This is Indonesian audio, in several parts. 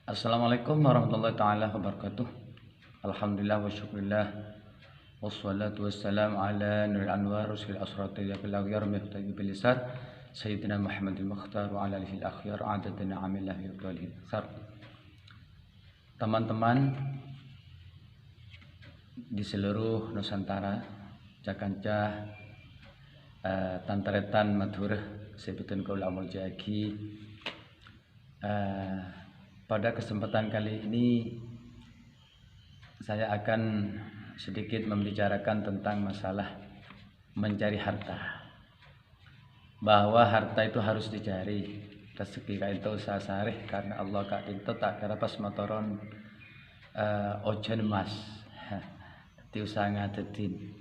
Assalamualaikum warahmatullahi taala wabarakatuh. Alhamdulillah wa syukurillah. Wassalatu wassalamu ala nuril anwar rusul asrati bil aghyar miftah bil lisan sayyidina Muhammadil Mukhtar wa ala alihi al-akhyar adadana amillah yaqulil sar. Teman-teman di seluruh Nusantara, Jakanca, Tantaretan, Madura, sebutan kaula amul jaki. Pada kesempatan kali ini saya akan sedikit membicarakan tentang masalah mencari harta. Bahwa harta itu harus dicari. Rezeki ka itu usaha sareh karena Allah ka itu tak kira pas motoron ojen mas. Ti usaha ngadetin.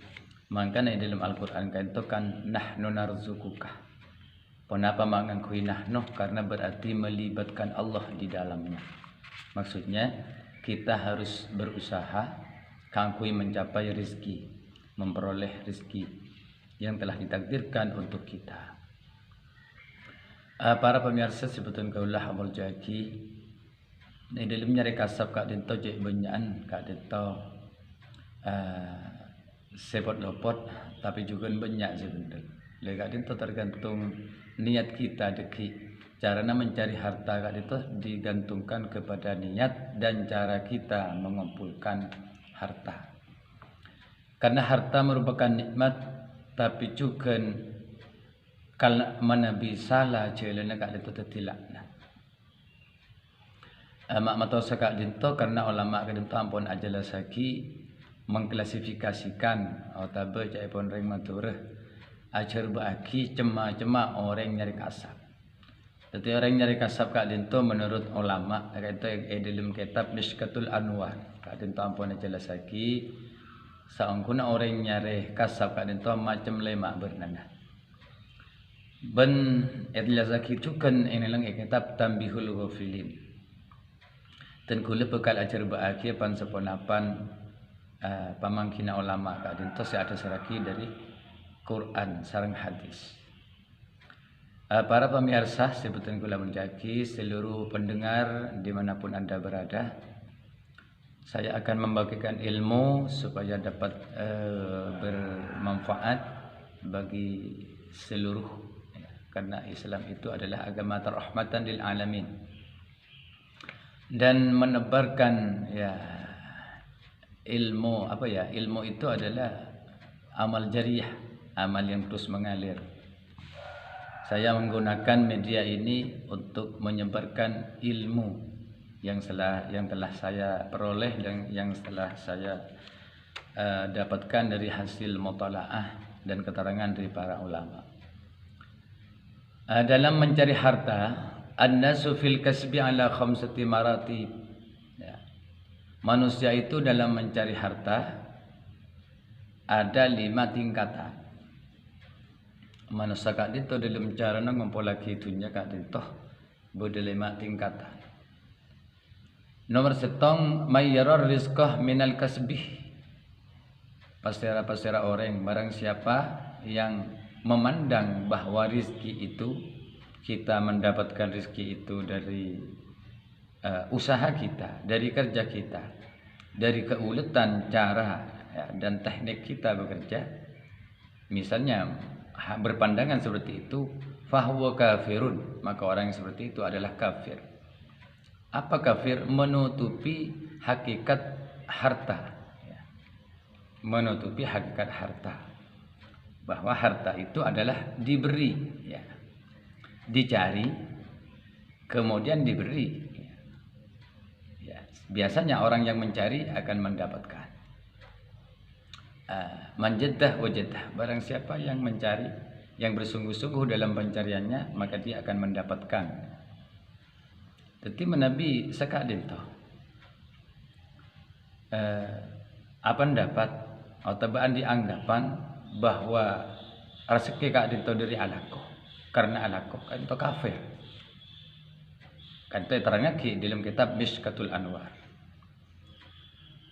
Makanya dalam Al-Qur'an ka itu kan nahnu narzukuka. Kenapa mengakui nahnu? Karena berarti melibatkan Allah di dalamnya. Maksudnya kita harus berusaha kangkui mencapai rezeki, memperoleh rezeki yang telah ditakdirkan untuk kita. Para pemirsa sebetulnya kaulah amul jaki. Ini dalam nyari kasab kak dento jek benyaan kak dento sepot lopot tapi juga banyak sebenarnya. Lega itu tergantung niat kita deki. Caranya mencari harta itu digantungkan kepada niat dan cara kita mengumpulkan harta. Karena harta merupakan nikmat, tapi juga kalau mana bisa lah celana kak itu tertilakna. Mak matau sekak dinto karena ulama kak dinto ampun ajalah saki mengklasifikasikan atau baca pun ring maturah. Ajar bagi cema-cema orang nyari kasab. Jadi orang nyari kasab kak dinto menurut ulama itu dalam kitab Mishkatul Anwar. Kak dinto ampun jelas lagi. Saungkuna orang nyari kasab kak dinto macam lema bernana. Ben jelas lagi itu kan ini lang kitab Tambihul Ghafilin. Dan kula bekal ajar bagi pan seponapan pamangkina ulama kak dinto saya ada seraki dari Quran sareng hadis. Para pemirsa sebetulnya kula menjaki seluruh pendengar dimanapun anda berada, saya akan membagikan ilmu supaya dapat bermanfaat bagi seluruh, karena Islam itu adalah agama rahmatan lil alamin dan menebarkan ilmu ilmu itu adalah amal jariah, amal yang terus mengalir. Saya menggunakan media ini untuk menyebarkan ilmu yang telah saya peroleh dan yang telah saya dapatkan dari hasil mutalaah dan keterangan dari para ulama. Dalam mencari harta, an-nasu fil kasbi ala khamsati maratib. Manusia itu dalam mencari harta ada 5 tingkatan. Manusia kak dito dalam cara ngumpul lagi dunia kak dito bude 5 tingkatan. Nomor setong mayyarar rizqah minal kasbih. Pasera orang barang siapa yang memandang bahwa rizki itu kita mendapatkan rizki itu dari usaha kita, dari kerja kita, dari keuletan cara dan teknik kita bekerja. Misalnya berpandangan seperti itu, fahuwa kafirun, maka orang yang seperti itu adalah kafir. Apa kafir? Menutupi hakikat harta. Menutupi hakikat harta. Bahwa harta itu adalah diberi, dicari, kemudian diberi. Biasanya orang yang mencari akan mendapatkan. Manjaddah wajadah, barang siapa yang mencari, yang bersungguh-sungguh dalam pencariannya, maka dia akan mendapatkan. Jadi menabi sekak dinto apa dapat atau bahan dianggapan bahwa rezeki kak dinto dari alako, karena alako kan itu kafir. Kan itu terangnya dalam kitab Mishkatul Anwar.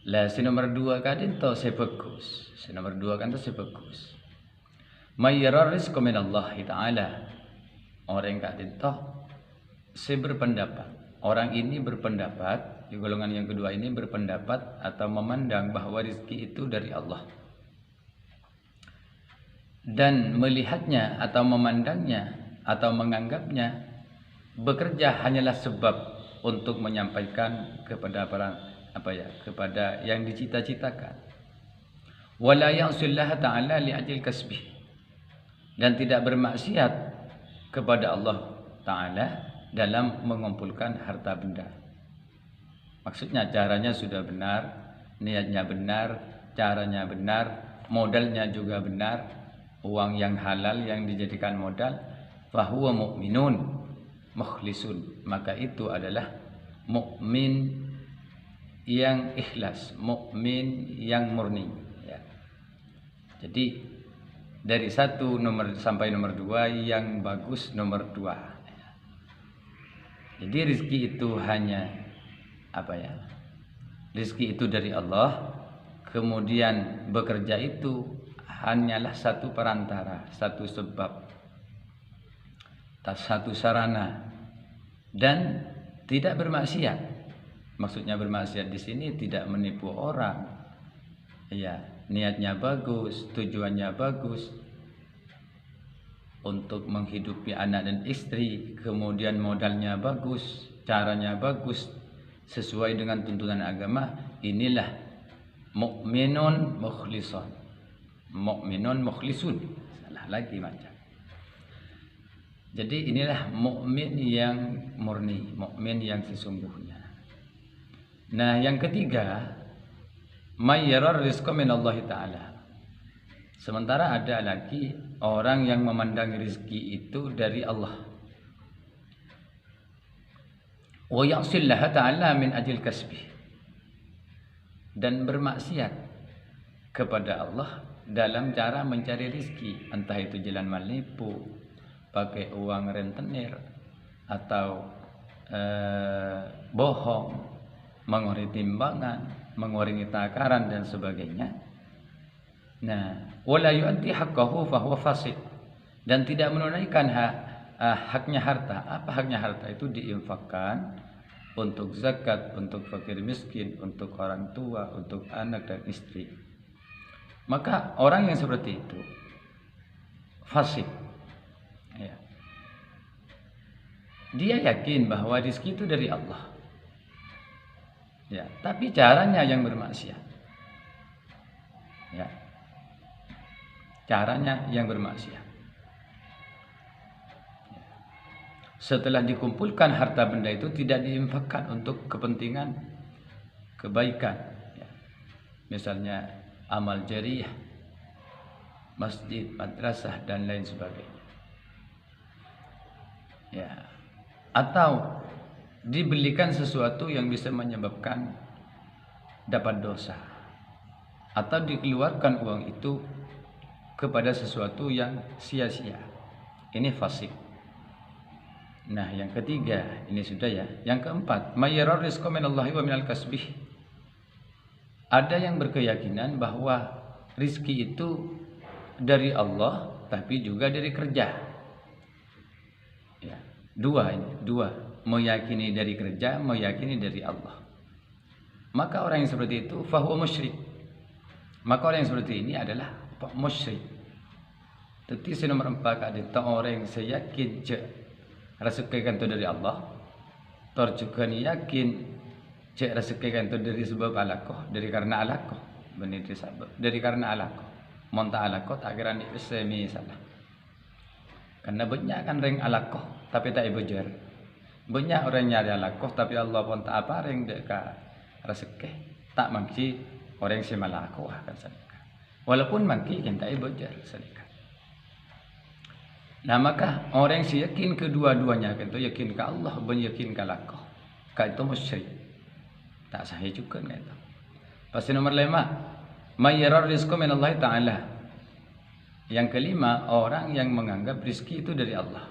Lah si nomor 2 kan itu sebagus. Si nomor 2 kan itu sebagus. Mayyarar rizqa min Allah Ta'ala. Orang kak itu saya berpendapat orang ini berpendapat, di golongan yang kedua ini berpendapat atau memandang bahwa rizki itu dari Allah, dan melihatnya atau memandangnya atau menganggapnya bekerja hanyalah sebab untuk menyampaikan kepada kepada yang dicita-citakan. Wala ya'sillaha ta'ala li'ajil kasbih, dan tidak bermaksiat kepada Allah Ta'ala dalam mengumpulkan harta benda. Maksudnya caranya sudah benar, niatnya benar, caranya benar, modalnya juga benar, uang yang halal yang dijadikan modal, fahuwa mu'minun mukhlisun, maka itu adalah mukmin yang ikhlas, mukmin yang murni, ya. Jadi dari 1 nomor sampai nomor 2 yang bagus nomor 2. Jadi rezeki itu hanya rezeki itu dari Allah, kemudian bekerja itu hanyalah satu perantara, satu sebab, satu sarana, dan tidak bermaksiat. Maksudnya bermaksiat di sini tidak menipu orang, ya, niatnya bagus, tujuannya bagus untuk menghidupi anak dan istri, kemudian modalnya bagus, caranya bagus, sesuai dengan tuntunan agama. Inilah mukminun mukhlisun, mukminun mukhlisun, salah lagi macam. Jadi inilah mukmin yang murni, mukmin yang sesungguhnya. Nah, yang ketiga, may yarar rizqa min Allah Ta'ala. Sementara ada lagi orang yang memandang rezeki itu dari Allah. Wa ya'sillaha ta'ala min ajil kasbih, dan bermaksiat kepada Allah dalam cara mencari rezeki, entah itu jalan menipu, pakai uang rentenir, atau bohong, mengotori timbangan, mengurangi takaran dan sebagainya. Nah, wala yu'addi haqqahu fa huwa fasid, dan tidak menunaikan haknya harta. Apa haknya harta? Itu diinfakkan untuk zakat, untuk fakir miskin, untuk orang tua, untuk anak dan istri. Maka orang yang seperti itu fasik, ya. Dia yakin bahwa rezeki itu dari Allah, ya, tapi caranya yang bermaksiat, ya, caranya yang bermaksiat. Setelah dikumpulkan harta benda itu tidak diinfakkan untuk kepentingan kebaikan, ya. Misalnya amal jariyah, masjid, madrasah dan lain sebagainya, ya. Atau dibelikan sesuatu yang bisa menyebabkan dapat dosa, atau dikeluarkan uang itu kepada sesuatu yang sia-sia. Ini fasik. Nah, yang ketiga ini sudah, ya. Yang keempat, may yarar rizqa minallahi wa minal kasbih. Ada yang berkeyakinan bahwa rizki itu dari Allah tapi juga dari kerja, ya. Dua, meyakini dari kerja, meyakini dari Allah. Maka orang yang seperti itu fahuwa musyrik. Maka orang yang seperti ini adalah musyrik. Tetapi nomor 4 ada orang yang yakin rezeki kan itu dari Allah, juga yakin rezeki kan itu dari sebab alakoh, dari karena alakoh, benar disebut dari karena alakoh. Monta alakoh tak kira ni semi salah. Karena banyak kan ring alakoh tapi tak ibujar. Banyak orang nyari alakoh tapi Allah pun tak apa ring deka rezeki. Tak mangki orang si malakoh akan sedekah. Walaupun mangki kan tak ibujar sedekah. Nah, maka orang yang yakin kedua-duanya, itu yakin ke Allah dan yakin ke lakoh, itu musyrik. Tak sahih juga kan itu. Pasti nomor 5, may yarar rizqa min Allah Ta'ala. Yang kelima, orang yang menganggap rezeki itu dari Allah.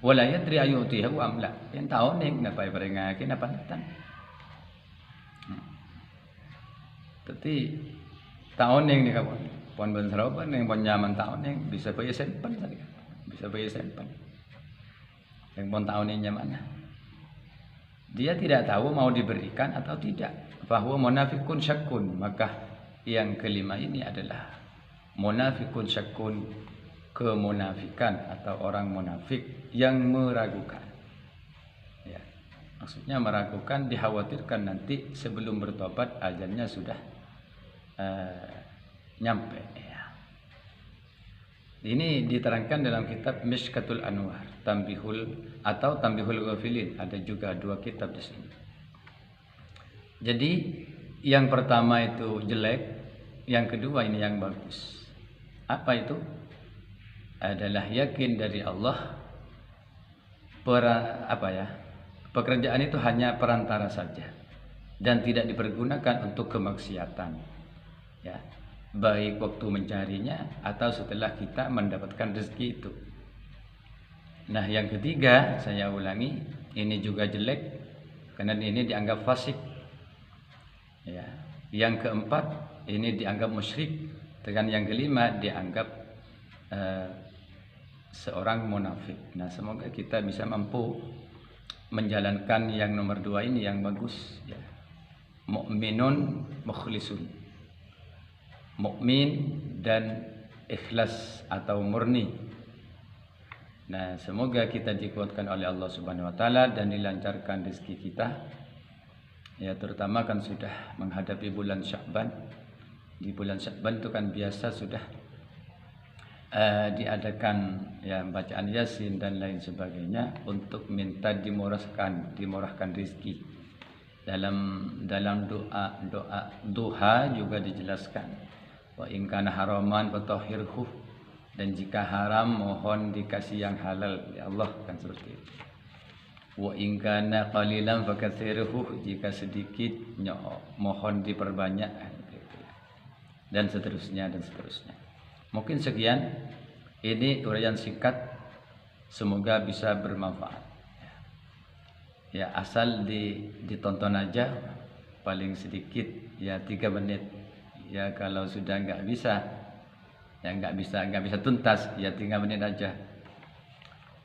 Wala yadri ayutihu am la. Yang tahu nih ngapai perengakin apa natan. Tapi tahu nih kawan. Pon benseroban yang pon nyaman tahu nih bisa bayar simpan tadi. Bisa bayar simpan. Yang pon tahun ini mana? Dia tidak tahu mau diberikan atau tidak. Bahwa munafikun syakun. Maka yang kelima ini adalah munafikun syakun, kemunafikan atau orang munafik yang meragukan. Ya. Maksudnya meragukan, dikhawatirkan nanti sebelum bertobat ajalnya sudah nyampe. Ya. Ini diterangkan dalam kitab Mishkatul Anwar, Tambihul atau Tambihul Ghafilin. Ada juga 2 kitab di sini. Jadi yang pertama itu jelek, yang kedua ini yang bagus. Apa itu? Adalah yakin dari Allah. Pekerjaan itu hanya perantara saja dan tidak dipergunakan untuk kemaksiatan. Ya. Baik waktu mencarinya atau setelah kita mendapatkan rezeki itu. Nah, yang ketiga, saya ulangi, ini juga jelek karena ini dianggap fasik. Ya. Yang keempat, ini dianggap musyrik. Dan yang kelima dianggap seorang munafik. Nah, semoga kita bisa mampu menjalankan yang nomor 2 ini yang bagus. Ya. Mukminun mukhlisun. Mukmin dan ikhlas atau murni. Nah, semoga kita dikuatkan oleh Allah Subhanahu wa taala dan dilancarkan rezeki kita. Ya, terutama kan sudah menghadapi bulan Sya'ban. Di bulan Sya'ban itu kan biasa sudah diadakan ya bacaan Yasin dan lain sebagainya untuk minta dimurahkan rezeki. Dalam doa duha juga dijelaskan. Wa in kana haraman fatahhirhu, dan jika haram mohon dikasih yang halal ya Allah, kan seperti itu. Wa in kana qalilan fakatsirhu, jika sedikit mohon diperbanyak, dan seterusnya dan seterusnya. Mungkin sekian, ini uraian singkat, semoga bisa bermanfaat. Ya, asal ditonton aja, paling sedikit ya 3 menit. Ya, kalau sudah nggak bisa tuntas, ya 3 menit aja.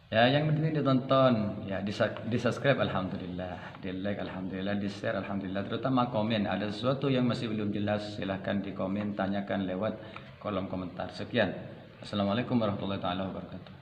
Ya, yang penting ditonton, ya di subscribe alhamdulillah, di like alhamdulillah, di share alhamdulillah, terutama komen. Ada sesuatu yang masih belum jelas, silahkan di komen, tanyakan lewat kolom komentar. Sekian. Assalamualaikum warahmatullahi wabarakatuh.